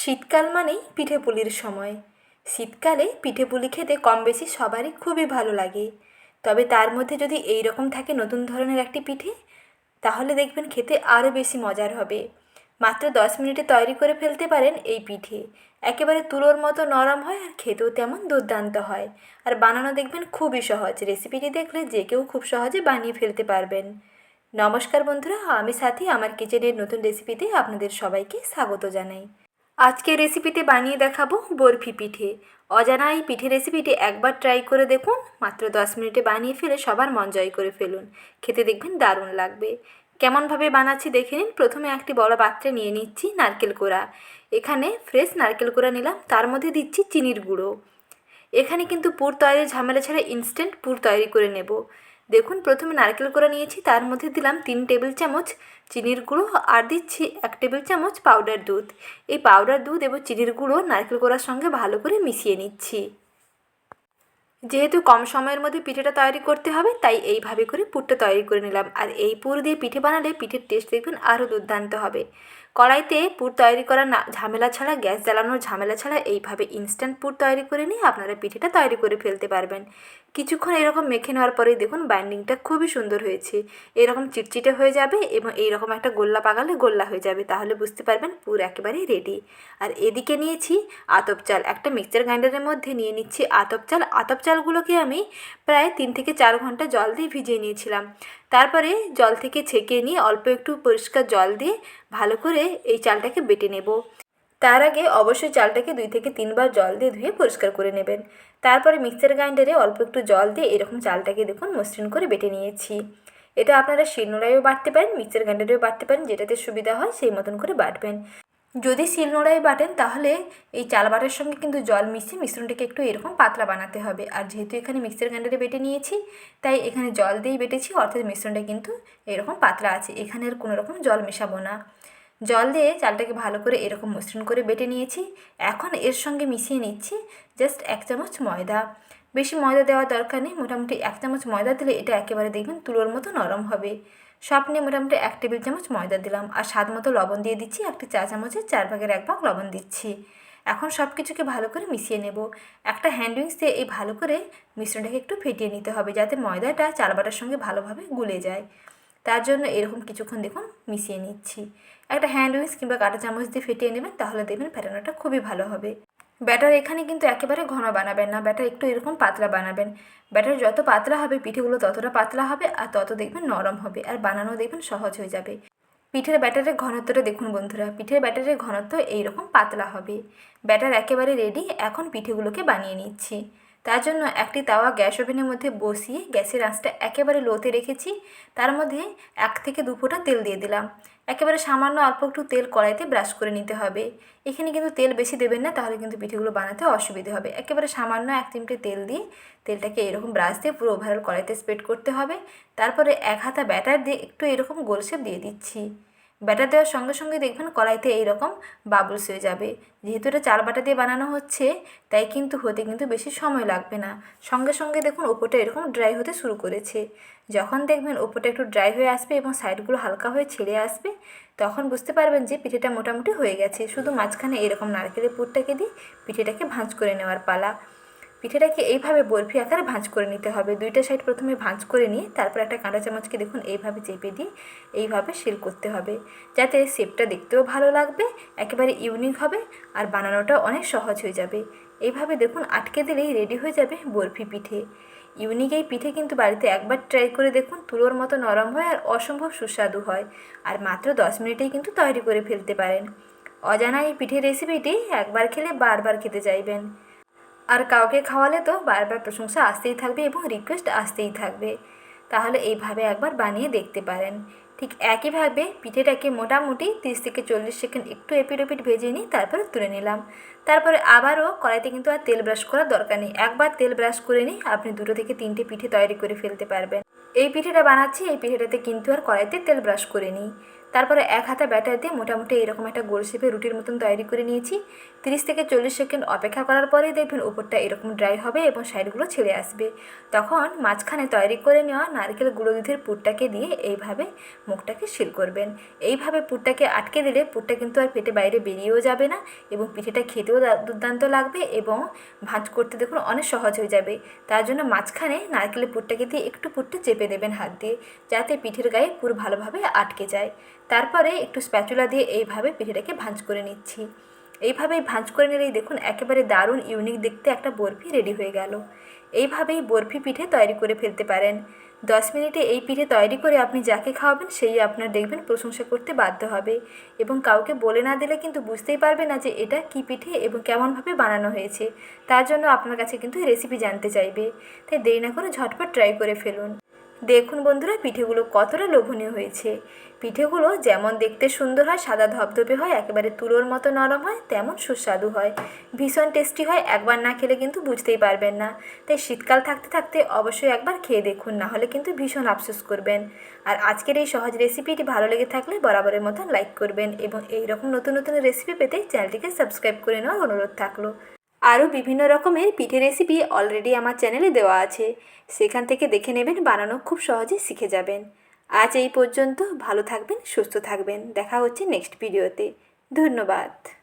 শীতকাল মানেই পিঠে পুলির সময়। শীতকালে পিঠে পুলি খেতে কম বেশি সবারই খুবই ভালো লাগে। তবে তার মধ্যে যদি এই রকম থাকে নতুন ধরনের একটি পিঠে, তাহলে দেখবেন খেতে আরও বেশি মজার হবে। মাত্র 10 মিনিটে তৈরি করে ফেলতে পারেন এই পিঠে। একেবারে তুলোর মতো নরম হয় আর খেতেও তেমন দুর্দান্ত হয়। আর বানানো দেখবেন খুবই সহজ। রেসিপিটি দেখলে যে কেউ খুব সহজে বানিয়ে ফেলতে পারবেন। নমস্কার বন্ধুরা, আমি সাথী। আমার কিচেনের নতুন রেসিপিতে আপনাদের সবাইকে স্বাগত জানাই। আজকের রেসিপিতে বানিয়ে দেখাবো বরফি পিঠে। অজানা এই পিঠে রেসিপিটি একবার ট্রাই করে দেখুন। মাত্র 10 মিনিটে বানিয়ে ফেলে সবার মন জয় করে ফেলুন। খেতে দেখবেন দারুণ লাগবে। কেমনভাবে বানাচ্ছি দেখে নিন। প্রথমে একটি বড় পাত্রে নিয়ে নিচ্ছি নারকেল কোড়া। এখানে ফ্রেশ নারকেল কোড়া নিলাম, তার মধ্যে দিচ্ছি চিনির গুঁড়ো। এখানে কিন্তু পুর তৈরির ঝামেলা ছাড়া ইনস্ট্যান্ট পুর তৈরি করে নেব। দেখুন, প্রথমে নারকেল কোড়া নিয়েছি, তার মধ্যে দিলাম 3 টেবিল চামচ চিনির গুঁড়ো আর দিচ্ছি 1 টেবিল চামচ পাউডার দুধ। এই পাউডার দুধ এবং চিনির গুঁড়ো নারকেল কোড়ার সঙ্গে ভালো করে মিশিয়ে নিচ্ছি। যেহেতু কম সময়ের মধ্যে পিঠেটা তৈরি করতে হবে, তাই এইভাবে করে পুরটা তৈরি করে নিলাম। আর এই পুর দিয়ে পিঠে বানালে পিঠের টেস্ট দেখবেন আরও দুর্দান্ত হবে। কড়াইতে পুর তৈরি করার ঝামেলা ছাড়া, গ্যাস জ্বালানোর ঝামেলা ছাড়া এইভাবে ইনস্ট্যান্ট পুর তৈরি করে নিয়ে আপনারা পিঠেটা তৈরি করে ফেলতে পারবেন। কিছুক্ষণ এরকম মেখে নেওয়ার পরেই দেখুন বাইন্ডিংটা খুবই সুন্দর হয়েছে। এরকম চিটচিটে হয়ে যাবে এবং এইরকম একটা গোল্লা পাকালে গোল্লা হয়ে যাবে, তাহলে বুঝতে পারবেন পুর একেবারেই রেডি। আর এদিকে নিয়েছি আতপ চাল। একটা মিক্সচার গ্রাইন্ডারের মধ্যে নিয়ে নিচ্ছি আতপ চাল। আতপ চালগুলোকে আমি প্রায় 3 থেকে 4 ঘন্টা জল দিয়ে ভিজিয়ে নিয়েছিলাম। তারপরে জল থেকে ছেঁকে নিয়ে অল্প একটু পরিষ্কার জল দিয়ে ভালো করে এই চালটাকে বেটে নেব। তার আগে অবশ্যই চালটাকে 2 থেকে 3 বার জল দিয়ে ধুয়ে পরিষ্কার করে নেবেন। তারপরে মিক্সচার গ্রাইন্ডারে অল্প একটু জল দিয়ে এরকম চালটাকে দেখুন মসৃণ করে বেটে নিয়েছি। এটা আপনারা শিলনোড়ায়ও বাটতে পারেন, মিক্সচার গ্রাইন্ডারেও বাটতে পারেন, যেটাতে সুবিধা হয় সেই মতন করে বাটবেন। যদি শিলনোড়ায় বাটেন তাহলে এই চাল বাটার সঙ্গে কিন্তু জল মিশিয়ে মিশ্রণটাকে একটু এরকম পাতলা বানাতে হবে। আর যেহেতু এখানে মিক্সচার গ্রাইন্ডারে বেটে নিয়েছি, তাই এখানে জল দিয়েই বেটেছি, অর্থাৎ মিশ্রণটা কিন্তু এরকম পাতলা আছে। এখানে আর কোনো রকম জল মেশাবো না। জল দিয়ে চালটাকে ভালো করে এরকম মসৃণ করে বেটে নিয়েছি। এখন এর সঙ্গে মিশিয়ে নিচ্ছি জাস্ট 1 চামচ ময়দা। বেশি ময়দা দেওয়ার দরকার নেই, মোটামুটি 1 চামচ ময়দা দিলে এটা একেবারে দেখবেন তুলোর মতো নরম হবে। সব নিয়ে মোটামুটি 1 টেবিল চামচ ময়দা দিলাম। আর স্বাদ মতো লবণ দিয়ে দিচ্ছি। একটি চা চামচের 4 ভাগের 1 ভাগ লবণ দিচ্ছি। এখন সব কিছুকে ভালো করে মিশিয়ে নেব। একটা হ্যান্ড উইক্স দিয়ে এই ভালো করে মিশ্রণটাকে একটু ফেটিয়ে নিতে হবে, যাতে ময়দাটা চাল বাটার সঙ্গে ভালোভাবে গুলে যায়। তার জন্য এরকম কিছুক্ষণ দেখুন মিশিয়ে নিচ্ছি। একটা হ্যান্ড উইক্স কিংবা কাঁটা চামচ দিয়ে ফেটিয়ে নেবেন, তাহলে দেখবেন ফেটানোটা খুবই ভালো হবে। ব্যাটার এখানে কিন্তু একেবারে ঘন বানাবেন না, ব্যাটার একটু এরকম পাতলা বানাবেন। ব্যাটার যত পাতলা হবে পিঠেগুলো ততটা পাতলা হবে আর তত দেখবেন নরম হবে, আর বানানো দেখবেন সহজ হয়ে যাবে। পিঠের ব্যাটারের ঘনত্বটা দেখুন বন্ধুরা, পিঠের ব্যাটারের ঘনত্ব এইরকম পাতলা হবে। ব্যাটার একেবারে রেডি। এখন পিঠেগুলোকে বানিয়ে নিচ্ছি। তার জন্য একটি তাওয়া গ্যাস ওভেনের মধ্যে বসিয়ে গ্যাসের আঁচটা একেবারে লোতে রেখেছি। তার মধ্যে 1 থেকে 2 ফোঁটা তেল দিয়ে দিলাম। একেবারে সামান্য অল্প একটু তেল কড়াইতে ব্রাশ করে নিতে হবে। এখানে কিন্তু তেল বেশি দেবেন না, তাহলে কিন্তু পিঠেগুলো বানাতে অসুবিধে হবে। একেবারে সামান্য 1 চিমটে তেল দিয়ে তেলটাকে এরকম ব্রাশ দিয়ে পুরো ওভারঅল কড়াইতে স্প্রেড করতে হবে। তারপরে 1 হাতা ব্যাটার দিয়ে একটু এরকম গোল শেপ দিয়ে দিচ্ছি। ব্যাটার দেওয়ার সঙ্গে সঙ্গে দেখবেন কড়াইতে এইরকম বাবলস হয়ে যাবে। যেহেতু এটা চাল বাটা দিয়ে বানানো হচ্ছে, তাই কিন্তু হতে কিন্তু বেশি সময় লাগবে না। সঙ্গে সঙ্গে দেখুন ওপরটা এরকম ড্রাই হতে শুরু করেছে। যখন দেখবেন ওপরটা একটু ড্রাই হয়ে আসবে এবং সাইডগুলো হালকা হয়ে ছেড়ে আসবে, তখন বুঝতে পারবেন যে পিঠেটা মোটামুটি হয়ে গেছে। শুধু মাঝখানে এরকম নারকেলের পুরটাকে দিয়ে পিঠেটাকে ভাঁজ করে নেওয়ার পালা। পিঠেটাকে এইভাবে বরফি আকারে ভাঁজ করে নিতে হবে। 2টা সাইড প্রথমে ভাঁজ করে নিয়ে তারপর একটা কাঁটা চামচকে দেখুন এইভাবে চেপে দিয়ে এইভাবে সিল করতে হবে, যাতে শেপটা দেখতেও ভালো লাগবে, একেবারে ইউনিক হবে আর বানানোটা অনেক সহজ হয়ে যাবে। এইভাবে দেখুন আটকে দিলেই রেডি হয়ে যাবে বরফি পিঠে। ইউনিক এই পিঠে কিন্তু বাড়িতে একবার ট্রাই করে দেখুন, তুলোর মতো নরম হয় আর অসম্ভব সুস্বাদু হয়। আর মাত্র 10 মিনিটেই কিন্তু তৈরি করে ফেলতে পারেন। অজানা এই পিঠের রেসিপিটি একবার খেলে বারবার খেতে চাইবেন। আর কাউকে খাওয়ালে তো বারবার প্রশংসা আসতেই থাকবে এবং রিকোয়েস্ট আসতেই থাকবে। তাহলে এইভাবে একবার বানিয়ে দেখতে পারেন। ঠিক একইভাবে পিঠেটাকে মোটামুটি 30 থেকে 40 সেকেন্ড একটু এপিট ওপিট ভেজে নিই, তারপরে তুলে নিলাম। তারপরে আবারও কড়াইতে কিন্তু আর তেল ব্রাশ করার দরকার নেই। একবার তেল ব্রাশ করে নিই আপনি 2 থেকে 3টে পিঠে তৈরি করে ফেলতে পারবেন। এই পিঠেটা বানাচ্ছি, এই পিঠেটাতে কিন্তু আর কড়াইতে তেল ব্রাশ করে নিই। তারপরে এক হাতা ব্যাটার দিয়ে মোটামুটি এরকম একটা গোল শেপে রুটির মতন তৈরি করে নিয়েছি। 30 থেকে 40 সেকেন্ড অপেক্ষা করার পরেই দেখবেন উপরটা এরকম ড্রাই হবে এবং সাইডগুলো ছেড়ে আসবে। তখন মাঝখানে তৈরি করে নেওয়া নারকেল গুঁড়ো দুধের পুরটাকে দিয়ে এইভাবে মুখটাকে সিল করবেন। এইভাবে পুরটাকে আটকে দিলে পুরটা কিন্তু আর পেটে বাইরে বেরিয়েও যাবে না এবং পিঠেটা খেতেও দুর্দান্ত লাগবে এবং ভাঁজ করতে দেখুন অনেক সহজ হয়ে যাবে। তার জন্য মাঝখানে নারকেলের পুরটাকে দিয়ে একটু পুরটা চেপে দেবেন হাত দিয়ে, যাতে পিঠের গায়ে পুর ভালোভাবে আটকে যায়। তারপরে একটু স্প্যাচুলা দিয়ে এইভাবে পিঠেটাকে ভাঁজ করে নিচ্ছি। এইভাবেই ভাঁজ করে নিলেই দেখুন একেবারে দারুণ ইউনিক দেখতে একটা বরফি রেডি হয়ে গেল। এইভাবেই বরফি পিঠে তৈরি করে ফেলতে পারেন। 10 মিনিটে এই পিঠে তৈরি করে আপনি যাকে খাওয়াবেন সেই আপনার দেখবেন প্রশংসা করতে বাধ্য হবে এবং কাউকে বলে না দিলে কিন্তু বুঝতেই পারবে না যে এটা কী পিঠে এবং কেমনভাবে বানানো হয়েছে। তার জন্য আপনার কাছে কিন্তু রেসিপি জানতে চাইবে। তাই দেরি না করে ঝটপট ট্রাই করে ফেলুন। দেখুন বন্ধুরা, পিঠেগুলো কতটা লোভনীয় হয়েছে। পিঠেগুলো যেমন দেখতে সুন্দর হয়, সাদা ধবধবে হয়, একেবারে তুলোর মতো নরম হয়, তেমন সুস্বাদু হয়, ভীষণ টেস্টি হয়। একবার না খেলে কিন্তু বুঝতেই পারবেন না। তাই শীতকাল থাকতে থাকতে অবশ্যই একবার খেয়ে দেখুন, না হলে কিন্তু ভীষণ আফসোস করবেন। আর আজকের এই সহজ রেসিপিটি ভালো লেগে থাকলে বরাবরের মতন লাইক করবেন এবং এইরকম নতুন নতুন রেসিপি পেতে চ্যানেলটিকে সাবস্ক্রাইব করে নেওয়ার অনুরোধ থাকলো। আরও বিভিন্ন রকমের পিঠে রেসিপি অলরেডি আমার চ্যানেলে দেওয়া আছে, সেখান থেকে দেখে নেবেন, বানানো খুব সহজে শিখে যাবেন। আজ এই পর্যন্ত। ভালো থাকবেন, সুস্থ থাকবেন। দেখা হচ্ছে নেক্সট ভিডিওতে। ধন্যবাদ।